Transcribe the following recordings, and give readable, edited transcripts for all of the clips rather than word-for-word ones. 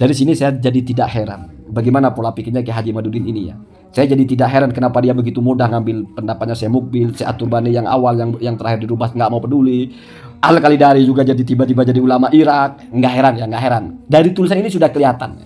Dari sini saya jadi tidak heran bagaimana pola pikirnya Kiai Haji Imaduddin ini ya. Saya jadi tidak heran kenapa dia begitu mudah ngambil pendapatnya Syekh Mukbil, Syekh At-Turbani yang awal, yang terakhir dirubah nggak mau peduli. Al-Khalidari juga jadi tiba-tiba jadi ulama Irak. Nggak heran ya, nggak heran. Dari tulisan ini sudah kelihatan.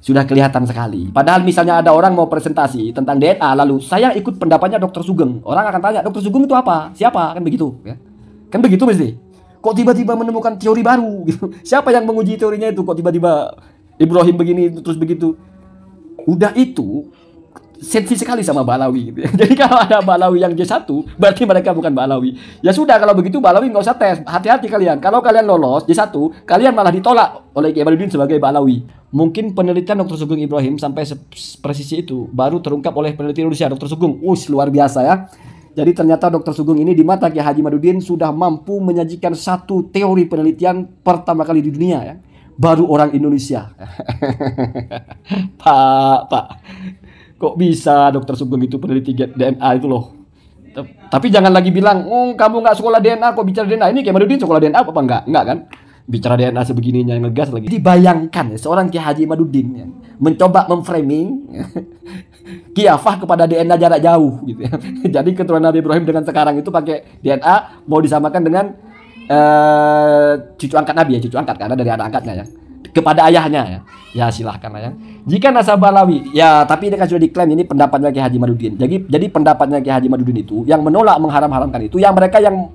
Sudah kelihatan sekali. Padahal misalnya ada orang mau presentasi tentang DNA, lalu saya ikut pendapatnya Dr. Sugeng. Orang akan tanya, Dr. Sugeng itu apa? Siapa? Kan begitu. Ya. Kan begitu mesti. Kok tiba-tiba menemukan teori baru? Gitu. Siapa yang menguji teorinya itu? Kok tiba-tiba Ibrahim begini terus begitu? Udah itu sensi sekali sama Balawi gitu ya. Jadi kalau ada Balawi yang J1 berarti mereka bukan Balawi. Ya sudah, kalau begitu Balawi nggak usah tes. Hati-hati kalian. Kalau kalian lolos J1, kalian malah ditolak oleh Kiai Imaduddin sebagai Balawi. Mungkin penelitian Dr. Sugeng Ibrahim sampai presisi itu baru terungkap oleh peneliti Indonesia Dr. Sugeng. Luar biasa ya. Jadi ternyata Dr. Sugeng ini di mata Kiai Haji Imaduddin sudah mampu menyajikan satu teori penelitian pertama kali di dunia ya. Baru orang Indonesia. Pak. Kok bisa Dr. Sugeng itu peneliti DNA itu loh. Tapi jangan lagi bilang, kamu nggak sekolah DNA kok bicara DNA. Ini Kiai Imaduddin sekolah DNA apa enggak? Enggak kan? Bicara DNA sebegininya ngegas lagi. Dibayangkan ya, seorang Kiai Haji Imaduddin ya, mencoba memframing khilafah kepada DNA jarak jauh gitu ya. Jadi keturunan Nabi Ibrahim dengan sekarang itu pakai DNA mau disamakan dengan cucu angkat Nabi ya, cucu angkat karena dari anak angkatnya ya. Kepada ayahnya ya. Ya silahkan lah ya. Jika nasab Balawi, ya tapi ini kan sudah diklaim ini pendapatnya Kiai Haji Imaduddin. Jadi pendapatnya Kiai Haji Imaduddin itu yang menolak mengharam-haramkan itu yang mereka yang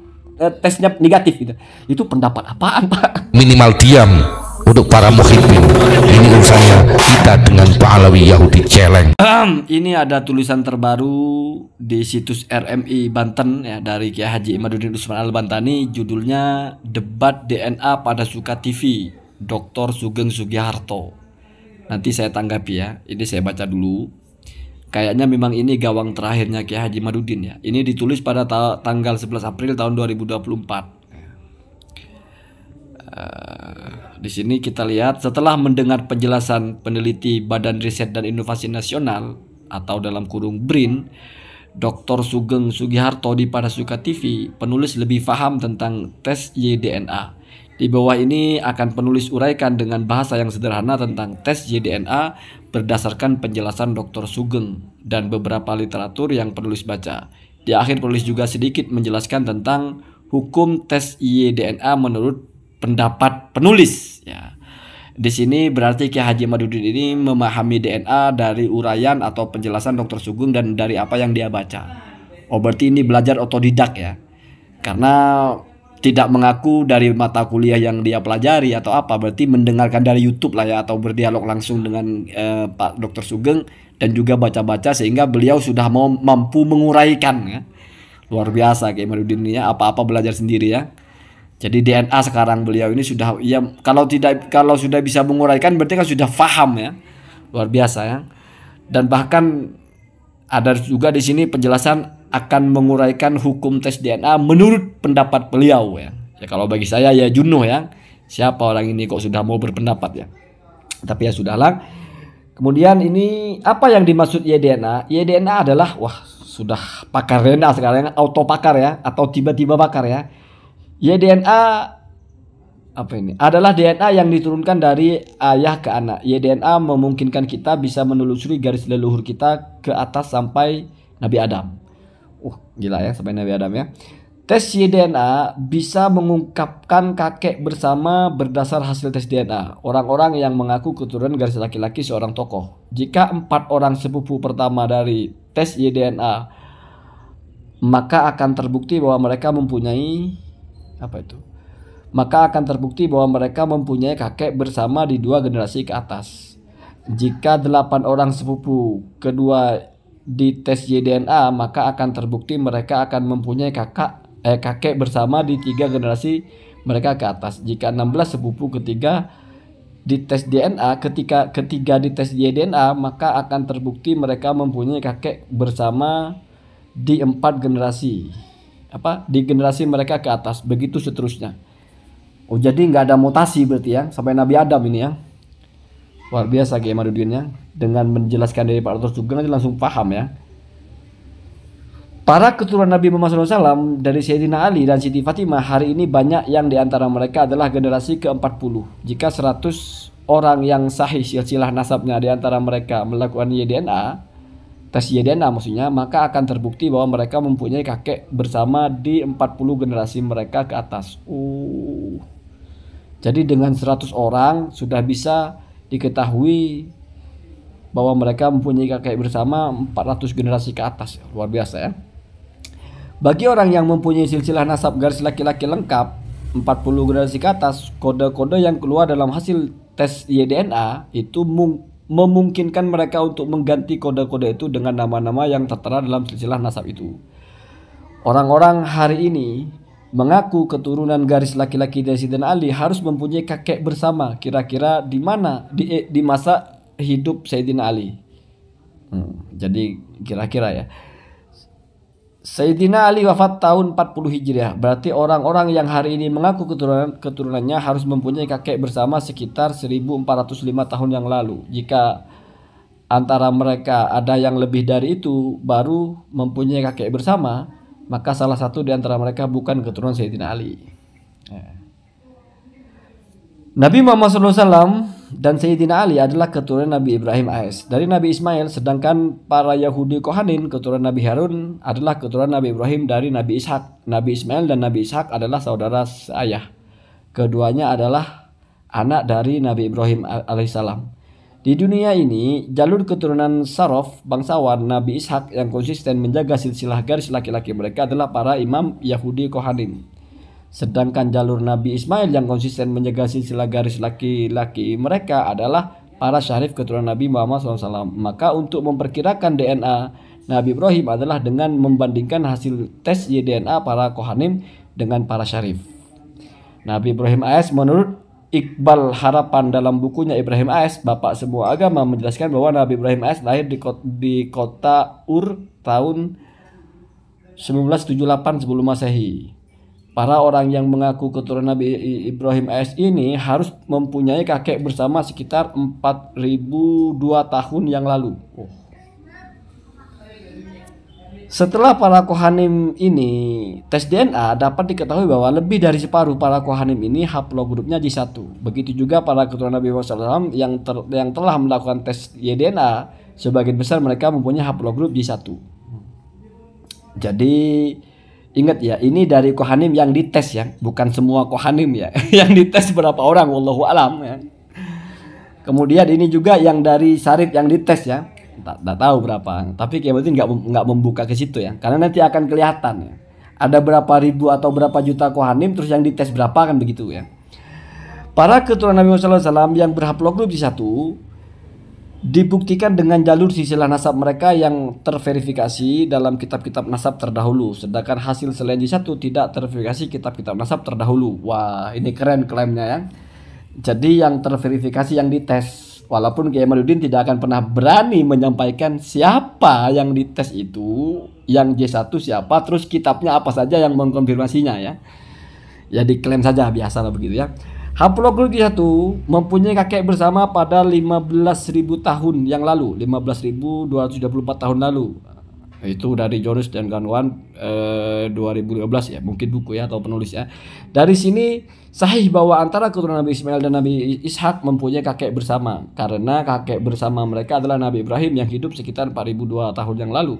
tesnya negatif gitu. Itu pendapat apaan, Pak? Minimal diam untuk para muhibbin. Ini urusannya kita dengan Pak Alawi Yahudi celeng. Ini ada tulisan terbaru di situs RMI Banten ya dari Kiai Haji Imaduddin Usman Al-Bantani, judulnya Debat DNA pada Suka TV. Dr. Sugeng Sugiharto. Nanti saya tanggapi ya. Ini saya baca dulu. Kayaknya memang ini gawang terakhirnya Kiai Haji Imaduddin ya. Ini ditulis pada tanggal 11 April tahun 2024. Di sini kita lihat setelah mendengar penjelasan peneliti Badan Riset dan Inovasi Nasional atau dalam kurung BRIN, Dr. Sugeng Sugiharto di Pada Suka TV, penulis lebih paham tentang tes YDNA. Di bawah ini akan penulis uraikan dengan bahasa yang sederhana tentang tes YDNA berdasarkan penjelasan Dr. Sugeng dan beberapa literatur yang penulis baca. Di akhir penulis juga sedikit menjelaskan tentang hukum tes YDNA menurut pendapat penulis. Ya. Di sini berarti Kiai Haji Imaduddin ini memahami DNA dari uraian atau penjelasan Dr. Sugeng dan dari apa yang dia baca. Oh berarti ini belajar otodidak ya. Karena tidak mengaku dari mata kuliah yang dia pelajari atau apa, berarti mendengarkan dari YouTube lah ya, atau berdialog langsung dengan Pak Dr. Sugeng dan juga baca-baca sehingga beliau sudah mampu menguraikan ya. Luar biasa Kiai Imaduddin ini ya, apa-apa belajar sendiri ya. Jadi DNA sekarang beliau ini sudah ya, kalau sudah bisa menguraikan berarti kan sudah paham ya. Luar biasa ya. Dan bahkan ada juga di sini penjelasan akan menguraikan hukum tes DNA menurut pendapat beliau ya. Ya kalau bagi saya ya Juno ya. Siapa orang ini kok sudah mau berpendapat ya. Tapi ya sudahlah. Kemudian ini apa yang dimaksud YDNA? YDNA adalah sudah pakar DNA sekarang, auto pakar ya, atau tiba-tiba pakar ya. YDNA apa ini? Adalah DNA yang diturunkan dari ayah ke anak. YDNA memungkinkan kita bisa menelusuri garis leluhur kita ke atas sampai Nabi Adam. Gila ya, sampai Nabi Adam ya. Tes YDNA bisa mengungkapkan kakek bersama berdasar hasil tes DNA orang-orang yang mengaku keturunan garis laki-laki seorang tokoh. Jika 4 orang sepupu pertama dari tes YDNA, maka akan terbukti bahwa mereka mempunyai kakek bersama di 2 generasi ke atas. Jika 8 orang sepupu kedua di tes YDNA, maka akan terbukti mereka akan mempunyai kakek bersama di 3 generasi mereka ke atas. Jika 16 sepupu ketiga di tes DNA, ketiga di tes YDNA, maka akan terbukti mereka mempunyai kakek bersama di 4 generasi. Di generasi mereka ke atas, begitu seterusnya. Jadi nggak ada mutasi berarti ya, sampai Nabi Adam ini ya. Luar biasa Kiai Imaduddin ya. Dengan menjelaskan dari Pak Dr. Sugeng aja langsung paham ya. Para keturunan Nabi Muhammad SAW dari Sayyidina Ali dan Siti Fatimah hari ini banyak yang diantara mereka adalah generasi ke-40. Jika 100 orang yang sahih silsilah nasabnya di antara mereka melakukan YDNA, tes YDNA maksudnya, maka akan terbukti bahwa mereka mempunyai kakek bersama di 40 generasi mereka ke atas. Jadi dengan 100 orang sudah bisa diketahui bahwa mereka mempunyai kakek bersama 400 generasi ke atas. Luar biasa ya. Bagi orang yang mempunyai silsilah nasab garis laki-laki lengkap 40 generasi ke atas, kode-kode yang keluar dalam hasil tes YDNA itu memungkinkan mereka untuk mengganti kode-kode itu dengan nama-nama yang tertera dalam silsilah nasab itu. Orang-orang hari ini mengaku keturunan garis laki-laki dari Sayyidina Ali harus mempunyai kakek bersama kira-kira di mana di masa hidup Sayyidina Ali. Jadi kira-kira ya. Sayyidina Ali wafat tahun 40 Hijriah. Berarti orang-orang yang hari ini mengaku keturunannya harus mempunyai kakek bersama sekitar 1405 tahun yang lalu. Jika antara mereka ada yang lebih dari itu baru mempunyai kakek bersama, maka salah satu di antara mereka bukan keturunan Sayyidina Ali. Nabi Muhammad SAW dan Sayyidina Ali adalah keturunan Nabi Ibrahim AS dari Nabi Ismail, sedangkan para Yahudi Kohanin keturunan Nabi Harun adalah keturunan Nabi Ibrahim dari Nabi Ishak. Nabi Ismail dan Nabi Ishak adalah saudara seayah. Keduanya adalah anak dari Nabi Ibrahim alaihissalam. Di dunia ini, jalur keturunan Sarof, bangsawan Nabi Ishak yang konsisten menjaga silsilah garis laki-laki mereka adalah para imam Yahudi Kohanin. Sedangkan jalur Nabi Ismail yang konsisten menjaga silsilah garis laki-laki mereka adalah para syarif keturunan Nabi Muhammad SAW. Maka untuk memperkirakan DNA Nabi Ibrahim adalah dengan membandingkan hasil tes YDNA para Kohanim dengan para syarif. Nabi Ibrahim AS menurut Iqbal Harapan dalam bukunya Ibrahim AS, Bapak Semua Agama, menjelaskan bahwa Nabi Ibrahim AS lahir di kota Ur tahun 1978 sebelum Masehi. Para orang yang mengaku keturunan Nabi Ibrahim AS ini harus mempunyai kakek bersama sekitar 4002 tahun yang lalu. Setelah para Kohanim ini tes DNA, dapat diketahui bahwa lebih dari separuh para Kohanim ini haplogrupnya J1. Begitu juga para keturunan Nabi Muhammad SAW yang telah melakukan tes YDNA, sebagian besar mereka mempunyai haplogrup J1. Jadi ingat ya, ini dari Kohanim yang dites ya, bukan semua Kohanim ya. Yang dites berapa orang, wallahu alam ya. Kemudian ini juga yang dari Syarif yang dites ya, tak tahu berapa. Tapi kayak berarti nggak membuka ke situ ya, karena nanti akan kelihatan ya. Ada berapa ribu atau berapa juta Kohanim, terus yang dites berapa kan begitu ya. Para keturunan Nabi Muhammad SAW yang berhaplogrup J1 dibuktikan dengan jalur silsilah nasab mereka yang terverifikasi dalam kitab-kitab nasab terdahulu, sedangkan hasil selain J1 tidak terverifikasi kitab-kitab nasab terdahulu. Wah, ini keren klaimnya ya. Jadi yang terverifikasi yang dites, walaupun Kiai Mahyudin tidak akan pernah berani menyampaikan siapa yang dites itu, yang J1 siapa, terus kitabnya apa saja yang mengkonfirmasinya ya. Ya diklaim saja, biasalah begitu ya. Haplogrup J1 mempunyai kakek bersama pada 15.000 tahun yang lalu, 15.224 tahun lalu. Itu dari Joris dan kawan 2015 ya, mungkin buku ya atau penulis ya. Dari sini sahih bahwa antara keturunan Nabi Ismail dan Nabi Ishak mempunyai kakek bersama, karena kakek bersama mereka adalah Nabi Ibrahim yang hidup sekitar 4.002 tahun yang lalu.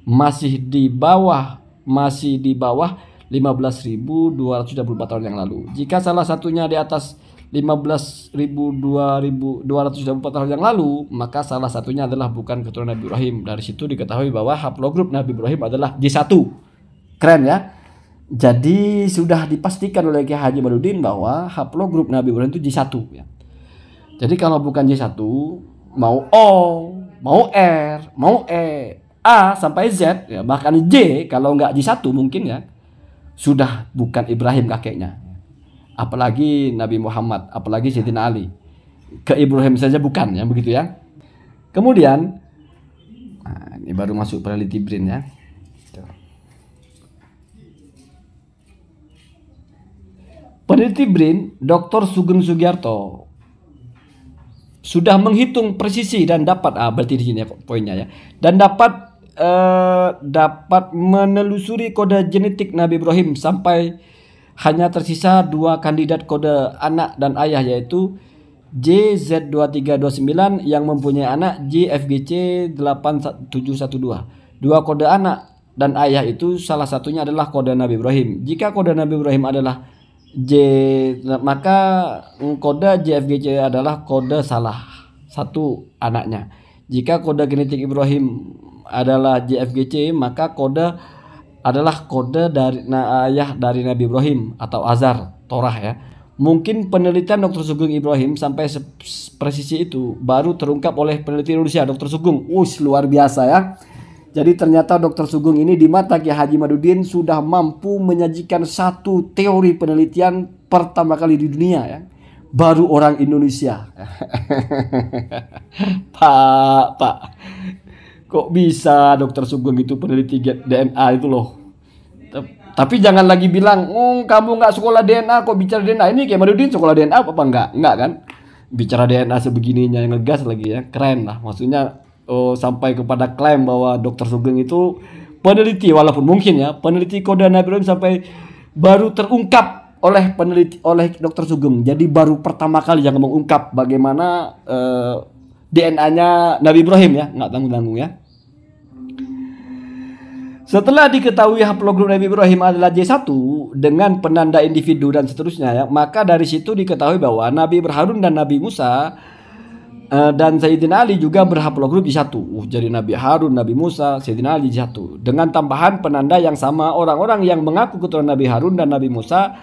Masih di bawah 15.224 tahun yang lalu. Jika salah satunya di atas 15.224 tahun yang lalu, maka salah satunya adalah bukan keturunan Nabi Ibrahim. Dari situ diketahui bahwa haplogrup Nabi Ibrahim adalah J1. Keren ya. Jadi sudah dipastikan oleh Kiai Haji Mahyudin bahwa haplogrup Nabi Ibrahim itu J1 ya. Jadi kalau bukan J1, mau O, mau R, mau E, A sampai Z ya, bahkan J kalau nggak J1 mungkin ya, sudah bukan Ibrahim kakeknya. Apalagi Nabi Muhammad, apalagi Sayyidina Ali. Ke Ibrahim saja bukan ya, begitu ya. Kemudian ini baru masuk peneliti BRIN ya. Peneliti BRIN Dr. Sugeng Sugiarto sudah menghitung presisi dan dapat berarti di sini ya poinnya ya. Dan dapat menelusuri kode genetik Nabi Ibrahim sampai hanya tersisa 2 kandidat kode anak dan ayah, yaitu JZ2329 yang mempunyai anak JFGC 8712. Dua kode anak dan ayah itu salah satunya adalah kode Nabi Ibrahim. Jika kode Nabi Ibrahim adalah J, maka kode JFGC adalah kode salah satu anaknya. Jika kode genetik Ibrahim adalah JFGC, maka kode adalah kode dari ayah dari Nabi Ibrahim atau Azar, Torah ya. Mungkin penelitian Dr. Sugeng Ibrahim sampai presisi itu baru terungkap oleh peneliti Indonesia, Dr. Sugeng. Luar biasa ya. Jadi ternyata Dr. Sugeng ini di mata Kiai Haji Madudin sudah mampu menyajikan satu teori penelitian pertama kali di dunia ya. Baru orang Indonesia. Pak. Kok bisa Dr. Sugeng itu peneliti DNA itu loh. Tapi jangan lagi bilang, kamu nggak sekolah DNA kok bicara DNA. Ini Kiai Madudin sekolah DNA apa enggak? Enggak kan? Bicara DNA sebegininya yang ngegas lagi ya. Keren lah. Maksudnya sampai kepada klaim bahwa Dr. Sugeng itu peneliti, walaupun mungkin ya peneliti kode Nabi Ibrahim sampai baru terungkap oleh Dr. Sugeng. Jadi baru pertama kali yang mengungkap bagaimana DNA-nya Nabi Ibrahim ya, nggak tanggung-tanggung ya. Setelah diketahui haplogrup Nabi Ibrahim adalah J1 dengan penanda individu dan seterusnya ya, maka dari situ diketahui bahwa Nabi Harun dan Nabi Musa dan Sayyidina Ali juga berhaplogrup J1. Jadi Nabi Harun, Nabi Musa, Sayyidina Ali J1 dengan tambahan penanda yang sama. Orang-orang yang mengaku keturunan Nabi Harun dan Nabi Musa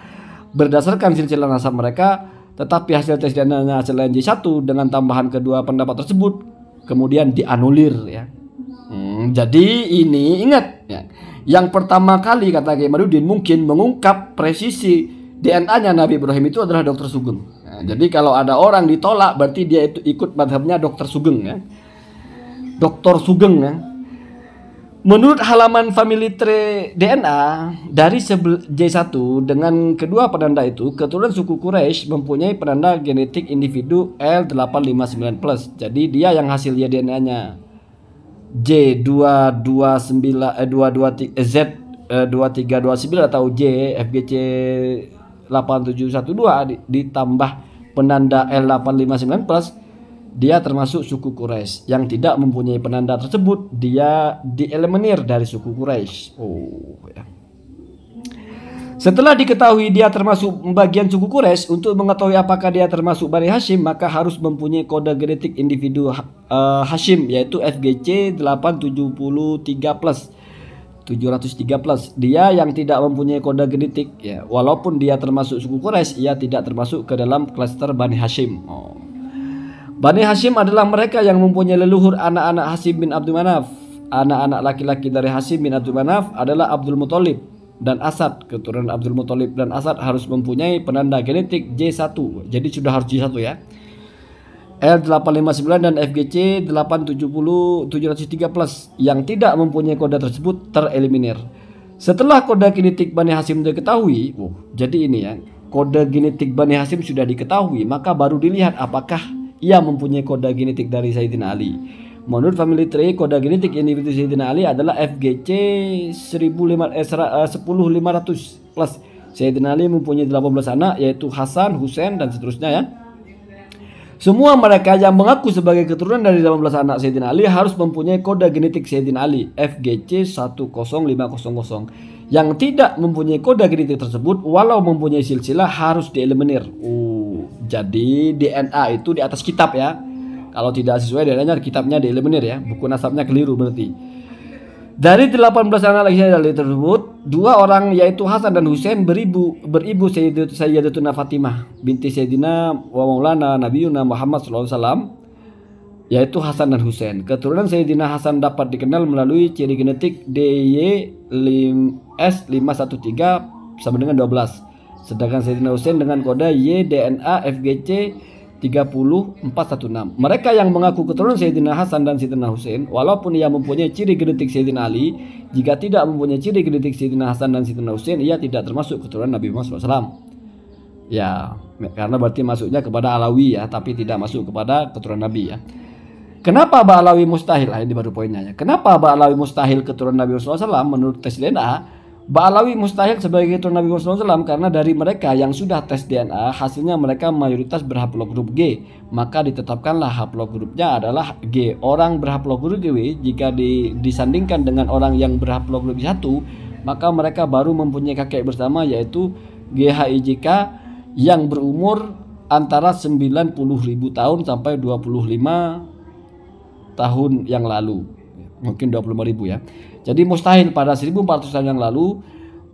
berdasarkan silsilah nasab mereka, tetapi hasil tes DNA selain J1 dengan tambahan kedua pendapat tersebut kemudian dianulir ya. Jadi ini ingat ya, yang pertama kali kata Kiai Madudin mungkin mengungkap presisi DNA-nya Nabi Ibrahim itu adalah Dr. Sugeng. Nah, jadi kalau ada orang ditolak berarti dia itu ikut madhabnya Dr. Sugeng ya. Dr. Sugeng ya. Menurut halaman family tree DNA dari J1 dengan kedua penanda itu, keturunan suku Quraisy mempunyai penanda genetik individu L859+. Jadi dia yang hasilnya DNA-nya Z2329 atau JFGC 8712 ditambah penanda L859+, dia termasuk suku Quraisy. Yang tidak mempunyai penanda tersebut dia dieliminir dari suku Quraisy. Ya. Setelah diketahui dia termasuk bagian suku Quraisy, untuk mengetahui apakah dia termasuk Bani Hashim maka harus mempunyai kode genetik individu Hashim yaitu FGC 873+. Dia yang tidak mempunyai kode genetik ya, walaupun dia termasuk suku Quraisy, ia tidak termasuk ke dalam klaster Bani Hashim. Bani Hashim adalah mereka yang mempunyai leluhur anak-anak Hashim bin Abdul Manaf. Anak-anak laki-laki dari Hashim bin Abdul Manaf adalah Abdul Muthalib dan Asad. Keturunan Abdul Muthalib dan Asad harus mempunyai penanda genetik J1. Jadi sudah harus J1 ya. L859 dan FGC 870713+. Yang tidak mempunyai kode tersebut tereliminir. Setelah kode genetik Bani Hashim diketahui, jadi ini ya, kode genetik Bani Hashim sudah diketahui, maka baru dilihat apakah ia mempunyai kode genetik dari Sayyidina Ali. Menurut family tree, kode genetik individu Sayyidina Ali adalah FGC 10500+. Sayyidina Ali mempunyai 18 anak yaitu Hasan, Husain dan seterusnya ya. Semua mereka yang mengaku sebagai keturunan dari 18 anak Sayyidina Ali harus mempunyai kode genetik Sayyidina Ali FGC 10500. Yang tidak mempunyai kode genetik tersebut walau mempunyai silsilah harus dieliminir. Jadi DNA itu di atas kitab ya. Kalau tidak sesuai DNA-nya, kitabnya dieliminir ya. Buku nasabnya keliru berarti. Dari 18 anak laki-laki tersebut, 2 orang yaitu Hasan dan Husain beribu Sayyidatuna Fatimah binti Sayyidina wa Maulana Nabiyuna Muhammad SAW, yaitu Hasan dan Husain. Keturunan Sayyidina Hasan dapat dikenal melalui ciri genetik DY513 sama dengan 12. Sedangkan Sayyidina Husain dengan kode YDNA FGC 30416. Mereka yang mengaku keturunan Sayyidina Hasan dan Sayyidina Husain, walaupun ia mempunyai ciri genetik Sayyidina Ali, jika tidak mempunyai ciri genetik Sayyidina Hasan dan Sayyidina Husain, ia tidak termasuk keturunan Nabi Muhammad SAW. Ya, karena berarti masuknya kepada Alawi ya, tapi tidak masuk kepada keturunan Nabi ya. Kenapa Ba'alawi mustahil? Ini baru poinnya ya. Kenapa Ba'alawi mustahil keturunan Nabi Muhammad SAW menurut tes DNA? Ba'alawi mustahil sebagai keturunan Nabi Muhammad SAW karena dari mereka yang sudah tes DNA hasilnya mereka mayoritas berhaplogrup G, maka ditetapkanlah haplogrupnya adalah G. Orang berhaplogrup G jika disandingkan dengan orang yang berhaplogrup 1, maka mereka baru mempunyai kakek bersama yaitu GHIJK yang berumur antara 90.000 tahun sampai 25 tahun yang lalu, mungkin 25.000 ya. Jadi mustahil pada 1400 tahun yang lalu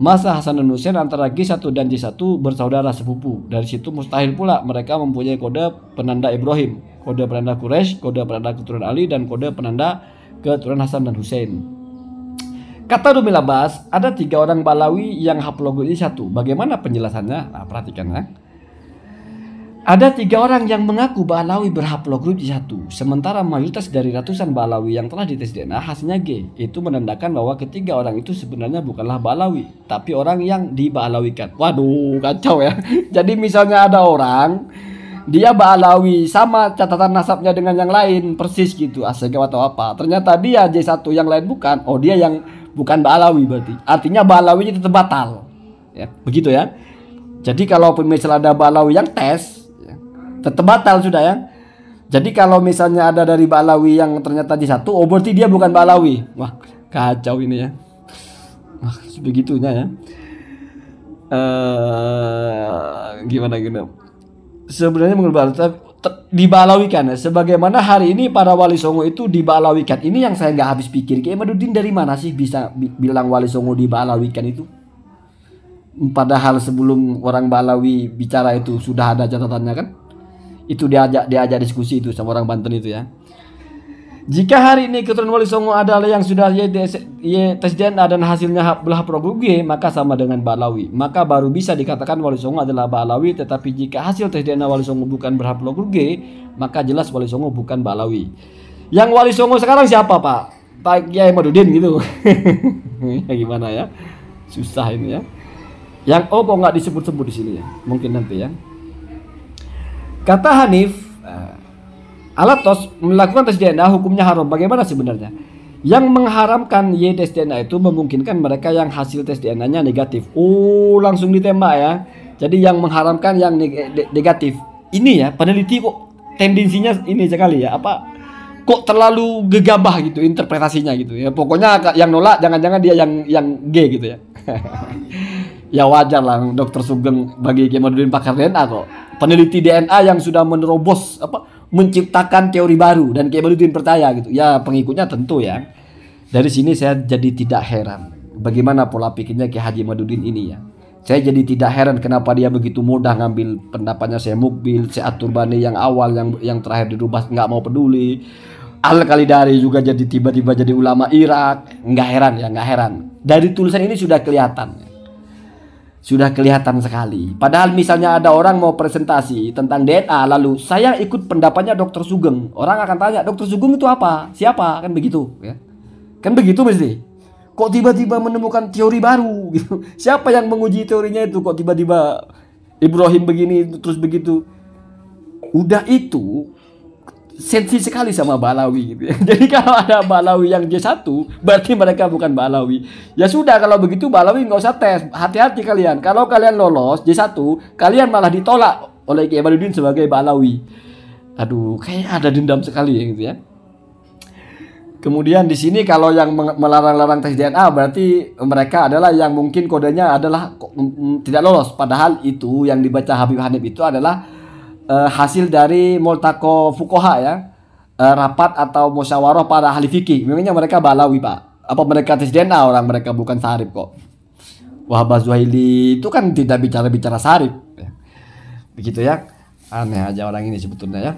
masa Hasan dan Husain antara G1 dan J1 bersaudara sepupu. Dari situ mustahil pula mereka mempunyai kode penanda Ibrahim, kode penanda Quraisy, kode penanda keturunan Ali, dan kode penanda keturunan Hasan dan Husain. Kata Rumil Abbas, ada 3 orang Balawi yang haplogrup J1. Bagaimana penjelasannya? Nah, perhatikan ya. Ada 3 orang yang mengaku Ba'alawi berhaplogrup J1, sementara mayoritas dari ratusan Ba'alawi yang telah dites DNA hasilnya G. Itu menandakan bahwa ketiga orang itu sebenarnya bukanlah Ba'alawi, tapi orang yang diba'alawikan. Waduh, kacau ya. Jadi misalnya ada orang, dia Ba'alawi sama catatan nasabnya dengan yang lain, persis gitu, Assegaf atau apa. Ternyata dia J1, yang lain bukan. Oh, dia yang bukan Ba'alawi berarti. Artinya Ba'alawinya tetap batal. Ya, begitu ya. Jadi kalau misalnya ada Ba'alawi yang tes, tetap batal sudah ya. Jadi kalau misalnya ada dari Ba'alawi yang ternyata di 1, oh berarti dia bukan Ba'alawi. Wah, kacau ini ya. Wah, sebegitunya ya. Gimana. Sebenarnya menurut diba'alawikan ya. Sebagaimana hari ini para Wali Songo itu diba'alawikan. Ini yang saya nggak habis pikir. Kiai Imaduddin dari mana sih bisa bilang Wali Songo diba'alawikan itu? Padahal sebelum orang Ba'alawi bicara itu sudah ada catatannya kan? Itu diajak diskusi itu sama orang Banten itu ya. Jika hari ini keturunan Wali Songo adalah yang sudah tes DNA dan hasilnya berhaplogrup G, maka sama dengan Ba'alawi. Maka baru bisa dikatakan Wali Songo adalah Ba'alawi. Tetapi jika hasil tes DNA Wali Songo bukan berhaplogrup G, maka jelas Wali Songo bukan Ba'alawi. Yang Wali Songo sekarang siapa Pak? Pak Kiai Imaduddin gitu. Ya gimana ya? Susah ini ya. Yang kok nggak disebut-sebut di sini ya? Mungkin nanti ya. Kata Hanif, Alatos melakukan tes DNA hukumnya haram. Bagaimana sebenarnya? Yang mengharamkan tes DNA itu memungkinkan mereka yang hasil tes DNA-nya negatif. Oh, langsung ditembak ya. Jadi yang mengharamkan yang negatif. Ini ya, peneliti kok tendensinya ini sekali ya. Apa? Kok terlalu gegabah gitu interpretasinya gitu ya. Pokoknya yang nolak jangan-jangan dia yang G gitu ya. Ya wajar lah, Dr. Sugeng bagi Kiai Imaduddin pakar DNA kok. Peneliti DNA yang sudah menerobos menciptakan teori baru dan Kiai Imaduddin percaya gitu. Ya pengikutnya tentu ya. Dari sini saya jadi tidak heran bagaimana pola pikirnya Kiai Haji Imaduddin ini ya. Saya jadi tidak heran kenapa dia begitu mudah ngambil pendapatnya Syekh Mukbil, Syekh At-Turbani yang awal yang terakhir dirubah nggak mau peduli. Al-Khalidari juga jadi tiba-tiba jadi ulama Irak. Nggak heran. Dari tulisan ini sudah kelihatan. Sudah kelihatan sekali. Padahal misalnya ada orang mau presentasi tentang DNA, lalu saya ikut pendapatnya Dr. Sugeng. Orang akan tanya, Dr. Sugeng itu apa? Siapa? Kan begitu ya. Kan begitu mesti. Kok tiba-tiba menemukan teori baru gitu. Siapa yang menguji teorinya itu? Kok tiba-tiba Ibrahim begini terus begitu. Udah itu sensi sekali sama Ba'alawi gitu ya. Jadi kalau ada Ba'alawi yang J1 berarti mereka bukan Ba'alawi. Ya sudah, kalau begitu Ba'alawi nggak usah tes. Hati-hati kalian. Kalau kalian lolos J1, kalian malah ditolak oleh Kiai Imaduddin sebagai Ba'alawi. Aduh, kayak ada dendam sekali ya gitu ya. Kemudian di sini kalau yang melarang-larang tes DNA berarti mereka adalah yang mungkin kodenya adalah tidak lolos. Padahal itu yang dibaca Habib Hanif itu adalah hasil dari Multaqo Fuqaha ya, rapat atau musyawarah para ahli fikih. Memangnya mereka Ba'alawi Pak? Apa mereka tes DNA? Orang mereka bukan Sarif kok. Wahbah Zuhaili itu kan tidak bicara Sarif ya. Begitu ya. Aneh aja orang ini sebetulnya ya.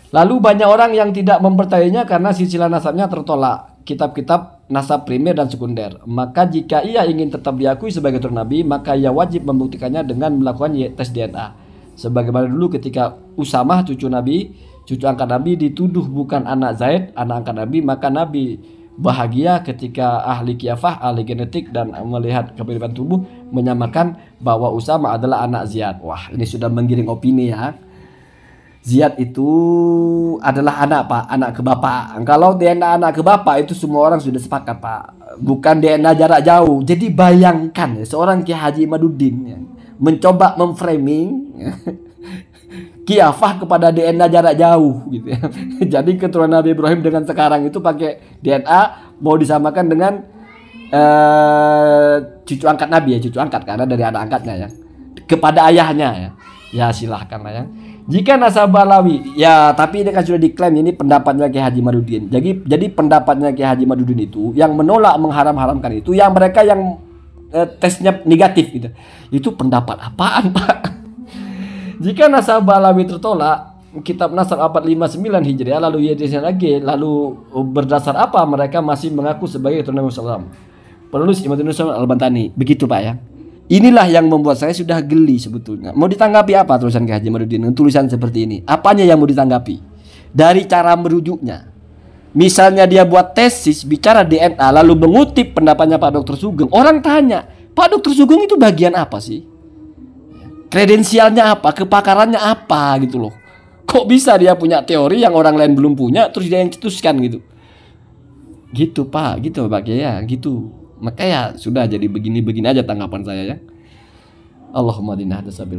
Lalu banyak orang yang tidak mempercayainya karena silsilah nasabnya tertolak, kitab-kitab nasab primer dan sekunder. Maka jika ia ingin tetap diakui sebagai keturunan Nabi, maka ia wajib membuktikannya dengan melakukan tes DNA. Sebagaimana dulu ketika Usamah cucu Nabi, cucu angkat Nabi dituduh bukan anak Zaid, anak angkat Nabi, maka Nabi bahagia ketika ahli kiafah, ahli genetik dan melihat kepribadian tubuh menyamakan bahwa Usamah adalah anak Ziyad. Wah, ini sudah menggiring opini ya. Ziyad itu adalah anak Pak, anak ke bapak. Kalau DNA anak ke bapak itu semua orang sudah sepakat Pak, bukan DNA jarak jauh. Jadi bayangkan ya, seorang Kiai Haji Imaduddin ya, mencoba memframing khilafah kepada DNA jarak jauh gitu ya. Jadi keturunan Nabi Ibrahim dengan sekarang itu pakai DNA mau disamakan dengan cucu angkat Nabi ya, cucu angkat karena dari anak angkatnya ya, kepada ayahnya ya. Ya silahkan lah ya. Jika nasabah Alawi, ya tapi ini kan sudah diklaim ini pendapatnya Kiai Haji Imaduddin. Jadi pendapatnya Kiai Haji Imaduddin itu yang menolak mengharam-haramkan itu, yang mereka yang tesnya negatif gitu. Itu pendapat apaan Pak? Jika nasabah Alawi tertolak, kitab Nasab abad 59 Hijriah lalu lagi, lalu berdasar apa mereka masih mengaku sebagai keturunan Nabi SAW? Penulis Imaduddin Al-Bantani. Begitu Pak ya. Inilah yang membuat saya sudah geli sebetulnya. Mau ditanggapi apa tulisan Kiai Haji Imaduddin? Tulisan seperti ini. Apanya yang mau ditanggapi? Dari cara merujuknya. Misalnya dia buat tesis bicara DNA lalu mengutip pendapatnya Pak Dr. Sugeng. Orang tanya, Pak Dr. Sugeng itu bagian apa sih? Kredensialnya apa? Kepakarannya apa gitu loh. Kok bisa dia punya teori yang orang lain belum punya terus dia yang cetuskan gitu. Gitu Pak, gitu Pak ya, gitu. Makanya sudah jadi begini-begini aja tanggapan saya ya. Allahumma dinna hadasabil.